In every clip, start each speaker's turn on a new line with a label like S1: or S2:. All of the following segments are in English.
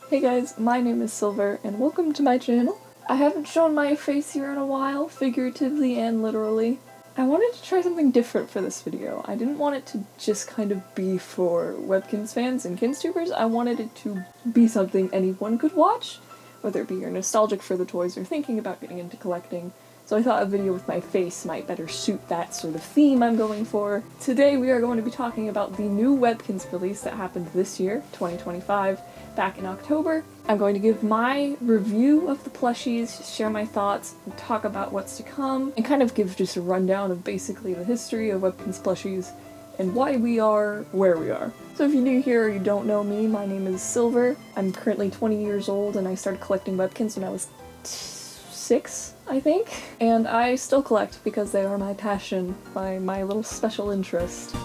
S1: Hey guys, my name is Silver, and welcome to my channel. I haven't shown my face here in a while, figuratively and literally. I wanted to try something different for this video. I didn't want it to just kind of be for Webkinz fans and KinzTubers. I wanted it to be something anyone could watch, whether it be you're nostalgic for the toys or thinking about getting into collecting. So I thought a video with my face might better suit that sort of theme I'm going for. Today we are going to be talking about the new Webkinz release that happened this year, 2025, back in October. I'm going to give my review of the plushies, share my thoughts, and talk about what's to come, and kind of give just a rundown of basically the history of Webkinz plushies and why we are where we are. So if you're new here or you don't know me, my name is Silver. I'm currently 20 years old and I started collecting Webkinz when I was 6, I think. And I still collect because they are my passion, my little special interest.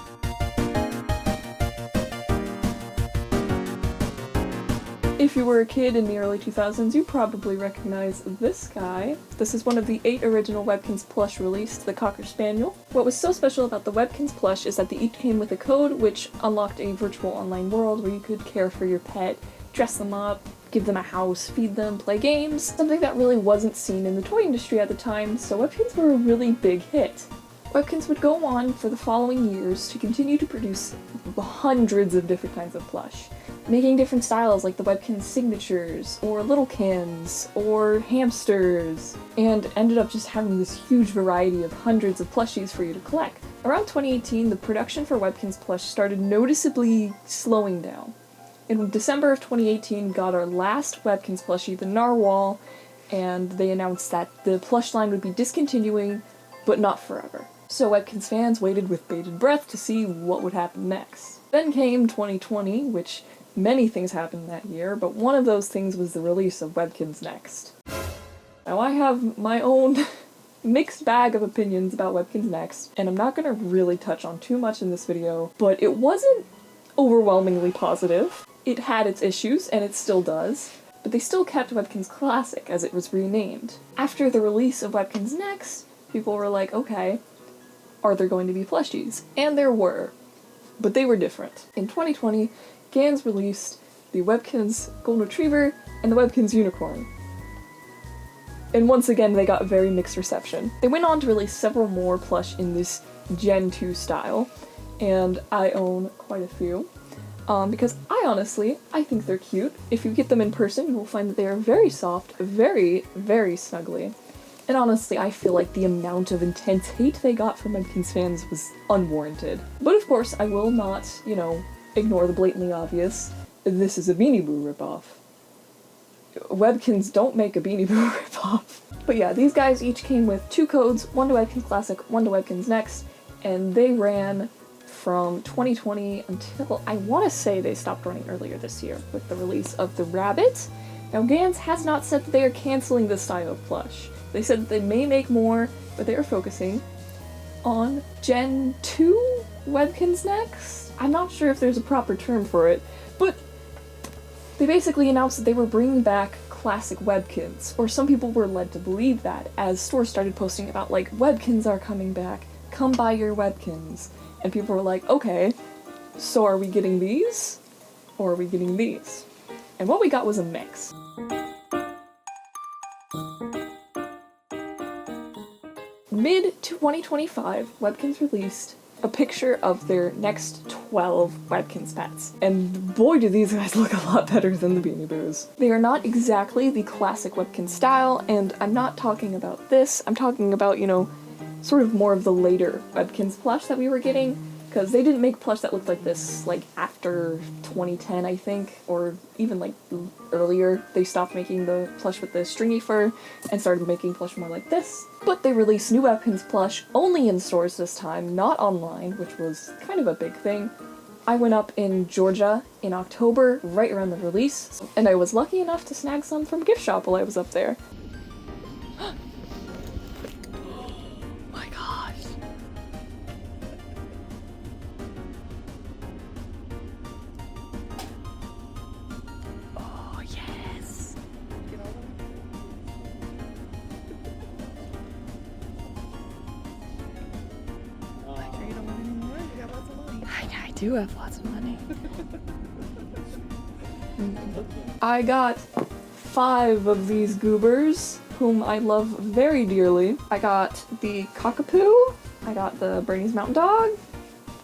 S1: If you were a kid in the early 2000s, you probably recognize this guy. This is one of the 8 original Webkinz plush released, the Cocker Spaniel. What was so special about the Webkinz plush is that they each came with a code which unlocked a virtual online world where you could care for your pet, dress them up, give them a house, feed them, play games, something that really wasn't seen in the toy industry at the time, so Webkinz were a really big hit. Webkinz would go on for the following years to continue to produce hundreds of different kinds of plush, making different styles like the Webkinz signatures, or Littlekins, or hamsters, and ended up just having this huge variety of hundreds of plushies for you to collect. Around 2018, the production for Webkinz plush started noticeably slowing down. In December of 2018, got our last Webkinz plushie, the Narwhal, and they announced that the plush line would be discontinuing, but not forever. So Webkinz fans waited with bated breath to see what would happen next. Then came 2020, which many things happened that year, but one of those things was the release of Webkinz Next. Now I have my own mixed bag of opinions about Webkinz Next, and I'm not gonna really touch on too much in this video, but it wasn't overwhelmingly positive. It had its issues, and it still does, but they still kept Webkinz Classic as it was renamed. After the release of Webkinz Next, people were like, okay, are there going to be plushies? And there were, but they were different. In 2020, Webkinz released the Webkinz Golden Retriever and the Webkinz Unicorn. And once again, they got a very mixed reception. They went on to release several more plush in this Gen 2 style, and I own quite a few. Because I think they're cute. If you get them in person, you will find that they are very soft, very, very snuggly. And honestly, I feel like the amount of intense hate they got from Webkinz fans was unwarranted. But of course, I will not, ignore the blatantly obvious. This is a Beanie Boo ripoff. Webkinz don't make a Beanie Boo ripoff. But yeah, these guys each came with 2 codes, one to Webkinz Classic, one to Webkinz Next, and they ran from 2020 until, I want to say they stopped running earlier this year with the release of the Rabbit. Now Webkinz has not said that they are canceling this style of plush. They said that they may make more, but they are focusing on Gen 2 Webkinz Next? I'm not sure if there's a proper term for it, but they basically announced that they were bringing back classic Webkinz, or some people were led to believe that, as stores started posting about, like, Webkinz are coming back, come buy your Webkinz. And people were like, okay, so are we getting these? Or are we getting these? And what we got was a mix. Mid-2025, Webkinz released a picture of their next 12 Webkinz pets. And boy do these guys look a lot better than the Beanie Boos. They are not exactly the classic Webkinz style, and I'm not talking about this, I'm talking about, sort of more of the later Webkinz plush that we were getting, because they didn't make plush that looked like this, like, after 2010, I think, or even, like, earlier. They stopped making the plush with the stringy fur and started making plush more like this. But they released new Webkinz plush only in stores this time, not online, which was kind of a big thing. I went up in Georgia in October, right around the release, and I was lucky enough to snag some from a gift shop while I was up there. I do have lots of money. I got 5 of these goobers, whom I love very dearly. I got the cockapoo, I got the Bernese Mountain Dog,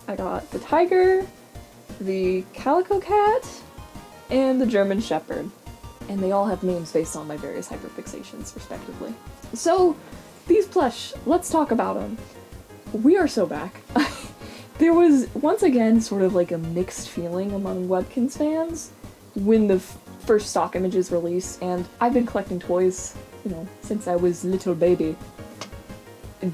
S1: I got the tiger, the calico cat, and the German Shepherd. And they all have names based on my various hyperfixations, respectively. So, these plush, let's talk about them. We are so back. There was, once again, sort of like a mixed feeling among Webkinz fans when the first stock images released, and I've been collecting toys, you know, since I was little baby.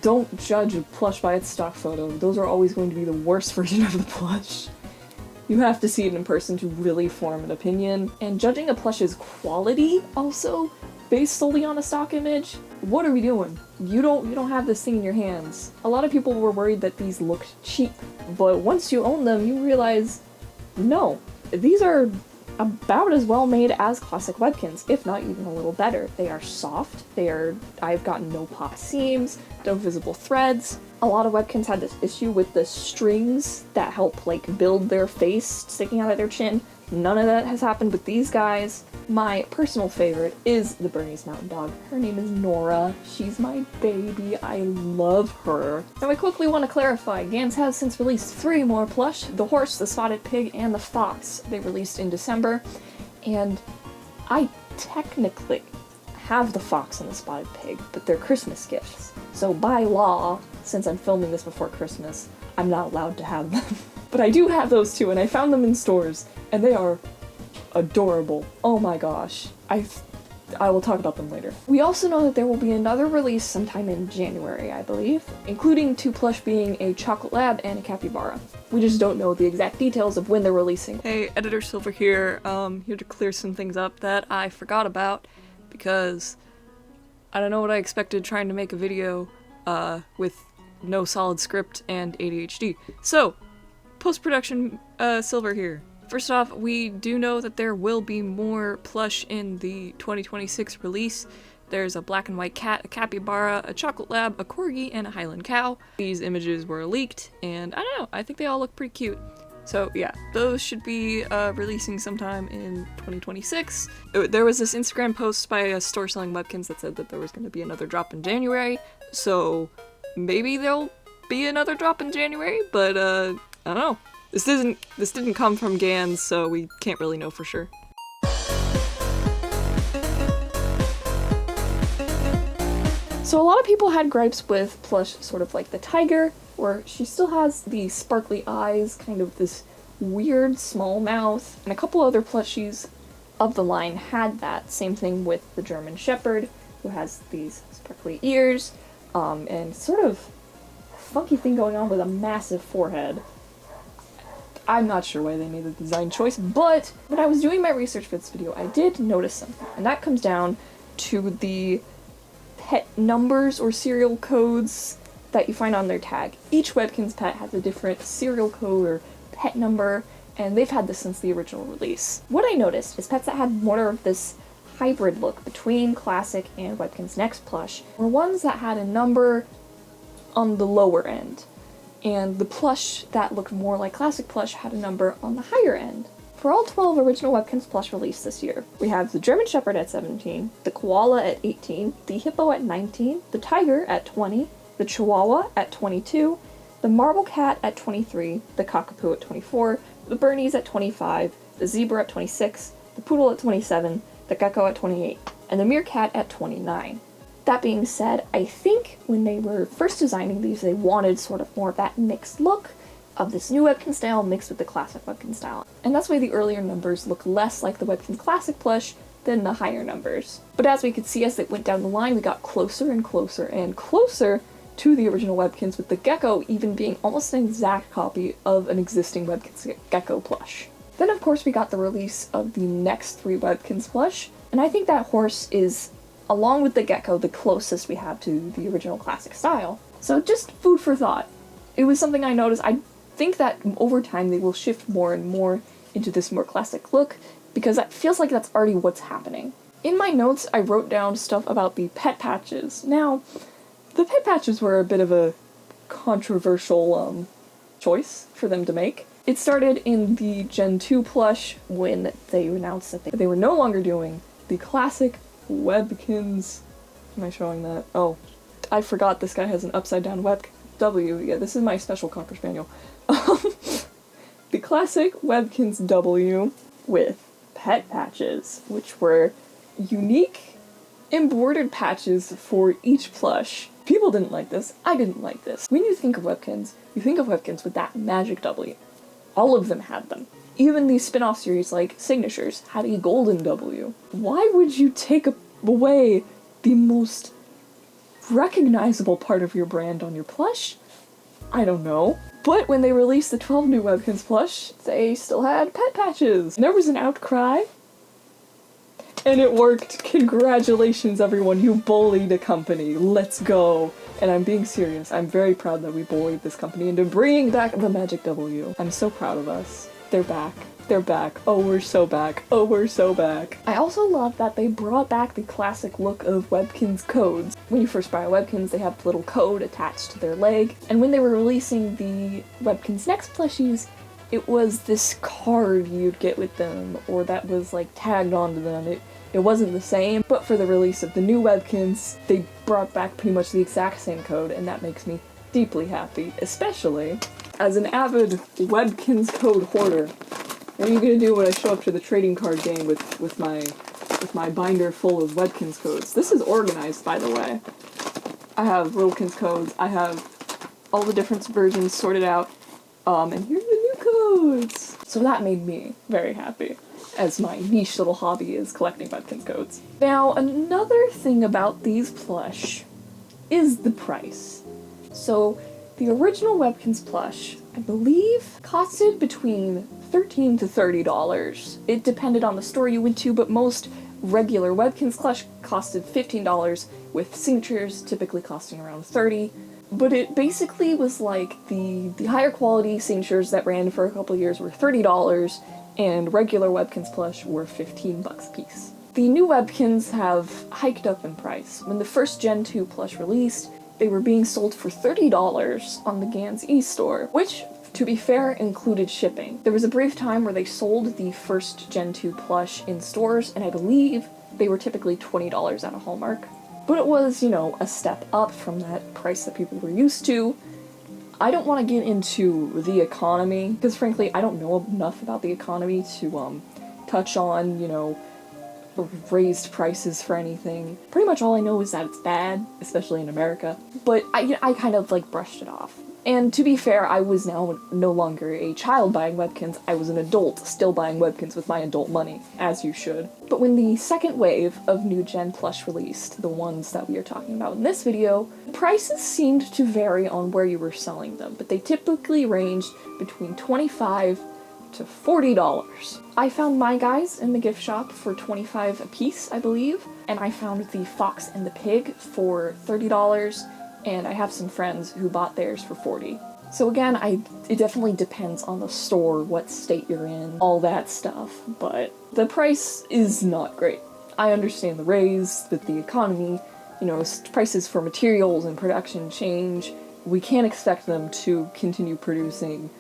S1: Don't judge a plush by its stock photo. Those are always going to be the worst version of the plush. You have to see it in person to really form an opinion, and judging a plush's quality also based solely on a stock image, what are we doing? You don't have this thing in your hands. A lot of people were worried that these looked cheap, but once you own them, you realize, no, these are about as well made as classic Webkinz, if not even a little better. They are soft, I've gotten no pop seams, no visible threads. A lot of Webkinz had this issue with the strings that help like build their face sticking out of their chin. None of that has happened with these guys. My personal favorite is the Bernese Mountain Dog. Her name is Nora. She's my baby. I love her. Now I quickly want to clarify, Gans has since released 3 more plush: the horse, the spotted pig, and the fox. They released in December, and I technically have the fox and the spotted pig, but they're Christmas gifts. So by law, since I'm filming this before Christmas, I'm not allowed to have them. But I do have those 2, and I found them in stores, and they are adorable. Oh my gosh. I will talk about them later. We also know that there will be another release sometime in January, I believe, including 2 plush being a chocolate lab and a capybara. We just don't know the exact details of when they're releasing. Hey, Editor Silver here, here to clear some things up that I forgot about, because I don't know what I expected trying to make a video with no solid script and ADHD. So, post-production Silver here. First off, we do know that there will be more plush in the 2026 release. There's a black and white cat, a capybara, a chocolate lab, a corgi, and a Highland cow. These images were leaked, and I don't know, I think they all look pretty cute. So yeah, those should be releasing sometime in 2026. There was this Instagram post by a store selling Webkinz that said that there was going to be another drop in January, so maybe there'll be another drop in January, but I don't know. This didn't come from Gans, so we can't really know for sure. So a lot of people had gripes with plush sort of like the tiger, where she still has the sparkly eyes, kind of this weird small mouth, and a couple other plushies of the line had that. Same thing with the German Shepherd, who has these sparkly ears, and sort of funky thing going on with a massive forehead. I'm not sure why they made the design choice, but when I was doing my research for this video, I did notice something, and that comes down to the pet numbers or serial codes that you find on their tag. Each Webkinz pet has a different serial code or pet number, and they've had this since the original release. What I noticed is pets that had more of this hybrid look between classic and Webkinz Next plush were ones that had a number on the lower end, and the plush that looked more like classic plush had a number on the higher end. For all 12 original Webkinz plush released this year, we have the German Shepherd at 17, the koala at 18, the hippo at 19, the tiger at 20, the chihuahua at 22, the marble cat at 23, the cockapoo at 24, the Bernese at 25, the zebra at 26, the poodle at 27, the gecko at 28, and the meerkat at 29. That being said, I think when they were first designing these, they wanted sort of more of that mixed look of this new Webkinz style mixed with the classic Webkinz style. And that's why the earlier numbers look less like the Webkinz classic plush than the higher numbers. But as we could see as it went down the line, we got closer and closer and closer to the original Webkinz, with the gecko even being almost an exact copy of an existing Webkinz gecko plush. Then of course we got the release of the next 3 Webkinz plush, and I think that horse is, along with the gecko, the closest we have to the original classic style. So just food for thought. It was something I noticed. I think that over time they will shift more and more into this more classic look, because that feels like that's already what's happening. In my notes, I wrote down stuff about the pet patches. Now, the pet patches were a bit of a controversial choice for them to make. It started in the Gen 2 plush when they announced that they were no longer doing the classic Webkinz. Am I showing that? Oh, I forgot this guy has an upside down W. Yeah, this is my special Cocker Spaniel. The classic Webkinz W with pet patches, which were unique embroidered patches for each plush. People didn't like this. I didn't like this. When you think of Webkinz, you think of Webkinz with that magic W. All of them had them. Even these spin-off series like Signatures had a golden W. Why would you take away the most recognizable part of your brand on your plush? I don't know. But when they released the 12 new Webkinz plush, they still had pet patches. And there was an outcry. And it worked. Congratulations, everyone. You bullied a company. Let's go. And I'm being serious. I'm very proud that we bullied this company into bringing back the Magic W. I'm so proud of us. They're back. They're back. Oh, we're so back. Oh, we're so back. I also love that they brought back the classic look of Webkinz codes. When you first buy a Webkinz, they have a little code attached to their leg. And when they were releasing the Webkinz Next plushies, it was this card you'd get with them, or that was like tagged onto them. It wasn't the same, but for the release of the new Webkinz, they brought back pretty much the exact same code, and that makes me deeply happy, especially as an avid Webkinz code hoarder. What are you gonna do when I show up to the trading card game with my binder full of Webkinz codes? This is organized, by the way. I have Littlekinz codes, I have all the different versions sorted out, and here's the new codes! So that made me very happy, as my niche little hobby is collecting Webkinz codes. Now, another thing about these plush is the price. So, the original Webkinz plush, I believe, costed between $13 to $30. It depended on the store you went to, but most regular Webkinz plush costed $15, with signatures typically costing around $30. But it basically was like the higher quality signatures that ran for a couple years were $30, and regular Webkinz plush were $15 a piece. The new Webkinz have hiked up in price. When the first Gen 2 plush released, they were being sold for $30 on the Gans e-store, which, to be fair, included shipping. There was a brief time where they sold the first Gen 2 plush in stores, and I believe they were typically $20 at a Hallmark. But it was, you know, a step up from that price that people were used to. I don't want to get into the economy, because frankly, I don't know enough about the economy to touch on, you know, raised prices for anything. Pretty much all I know is that it's bad, especially in America, but I kind of like brushed it off. And to be fair, I was now no longer a child buying Webkinz, I was an adult still buying Webkinz with my adult money, as you should. But when the second wave of new gen plush released, the ones that we are talking about in this video, prices seemed to vary on where you were selling them, but they typically ranged between $25 to $40. I found my guys in the gift shop for $25 a piece, I believe, and I found the Fox and the Pig for $30, and I have some friends who bought theirs for $40. So again, it definitely depends on the store, what state you're in, all that stuff, but the price is not great. I understand the raise, that the economy, you know, prices for materials and production change. We can't expect them to continue producing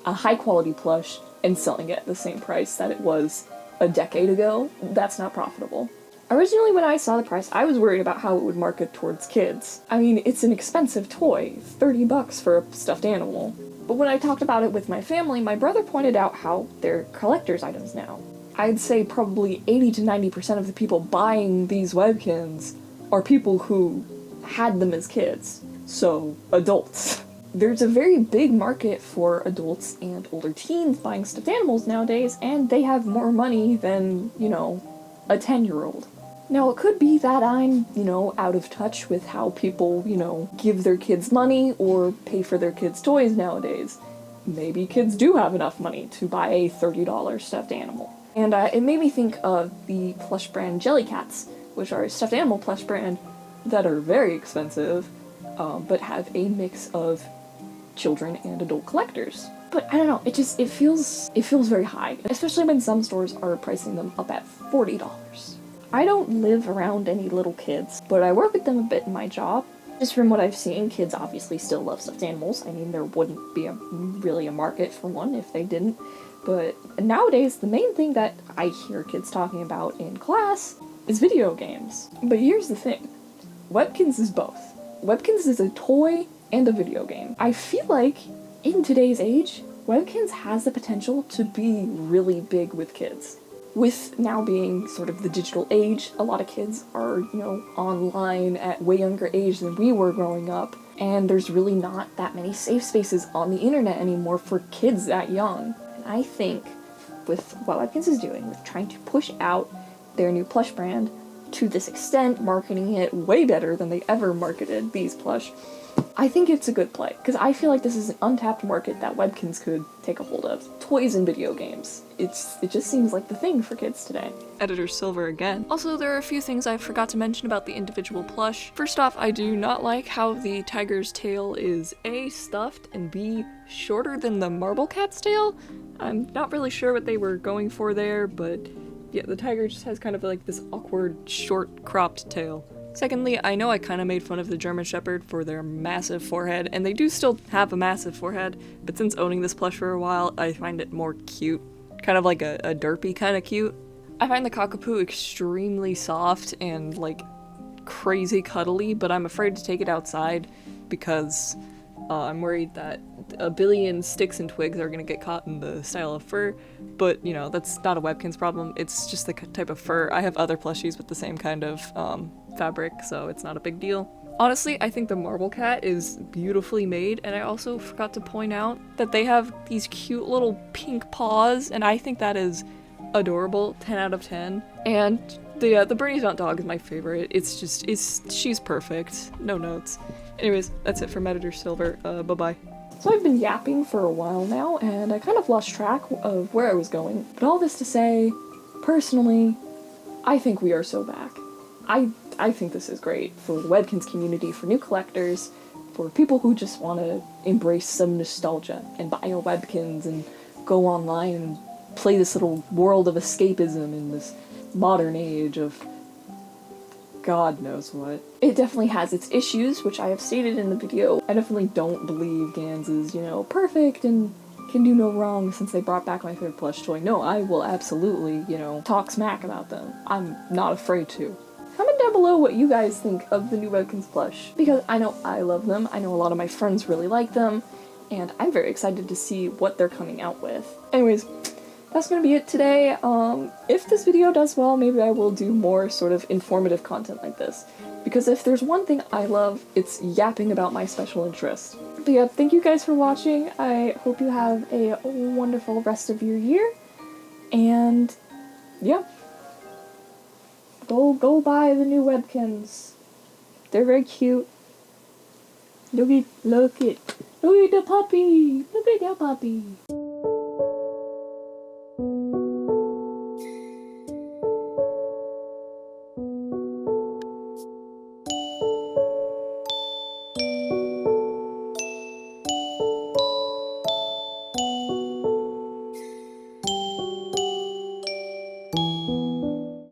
S1: a high-quality plush and selling it at the same price that it was a decade ago. That's not profitable. Originally, when I saw the price, I was worried about how it would market towards kids. I mean, it's an expensive toy, $30 for a stuffed animal. But when I talked about it with my family, my brother pointed out how they're collector's items now. I'd say probably 80 to 90% of the people buying these Webkinz are people who had them as kids. So, adults. There's a very big market for adults and older teens buying stuffed animals nowadays, and they have more money than, you know, a 10-year-old. Now, it could be that I'm, you know, out of touch with how people, you know, give their kids money or pay for their kids' toys nowadays. Maybe kids do have enough money to buy a $30 stuffed animal. And it made me think of the plush brand Jellycats, which are a stuffed animal plush brand that are very expensive, but have a mix of children and adult collectors. But I don't know, it feels very high, especially when some stores are pricing them up at $40. I don't live around any little kids, but I work with them a bit in my job, Just from what I've seen, kids obviously still love stuffed animals. I mean, there wouldn't be really a market for one if they didn't. But nowadays, the main thing that I hear kids talking about in class is video games. But here's the thing. Webkinz is both. Webkinz is a toy and a video game. I feel like, in today's age, Webkinz has the potential to be really big with kids. With now being sort of the digital age, a lot of kids are, online at way younger age than we were growing up, and there's really not that many safe spaces on the internet anymore for kids that young. And I think with what Webkinz is doing, with trying to push out their new plush brand to this extent, marketing it way better than they ever marketed these plush, I think it's a good play, because I feel like this is an untapped market that Webkinz could take a hold of. Toys and video games. It just seems like the thing for kids today. Editor Silver again. Also, there are a few things I forgot to mention about the individual plush. First off, I do not like how the tiger's tail is A, stuffed, and B, shorter than the marble cat's tail. I'm not really sure what they were going for there, but yeah, the tiger just has kind of like this awkward, short, cropped tail. Secondly, I know I kind of made fun of the German Shepherd for their massive forehead, and they do still have a massive forehead, but since owning this plush for a while, I find it more cute. Kind of like a derpy kind of cute. I find the cockapoo extremely soft and like crazy cuddly, but I'm afraid to take it outside because I'm worried that a billion sticks and twigs are gonna get caught in the style of fur, but that's not a Webkinz problem, it's just the type of fur. I have other plushies with the same kind of fabric, so it's not a big deal. Honestly, I think the marble cat is beautifully made, and I also forgot to point out that they have these cute little pink paws, and I think that is adorable, 10 out of 10. And the Bernie Stunt dog is my favorite. She's perfect. No notes. Anyways, that's it from Editor Silver. Bye-bye. So I've been yapping for a while now, and I kind of lost track of where I was going. But all this to say, personally, I think we are so back. I think this is great for the Webkinz community, for new collectors, for people who just want to embrace some nostalgia and buy a Webkinz and go online and play this little world of escapism in this modern age of God knows what. It definitely has its issues, which I have stated in the video. I definitely don't believe Gans is, perfect and can do no wrong since they brought back my favorite plush toy. No, I will absolutely, talk smack about them. I'm not afraid to. Comment down below what you guys think of the new Webkinz plush, because I know I love them, I know a lot of my friends really like them, and I'm very excited to see what they're coming out with. Anyways, that's gonna be it today. If this video does well, maybe I will do more sort of informative content like this, because if there's one thing I love, it's yapping about my special interest. But yeah, thank you guys for watching. I hope you have a wonderful rest of your year, and yeah. Go buy the new Webkinz. They're very cute. Look at the puppy. Look at the puppy.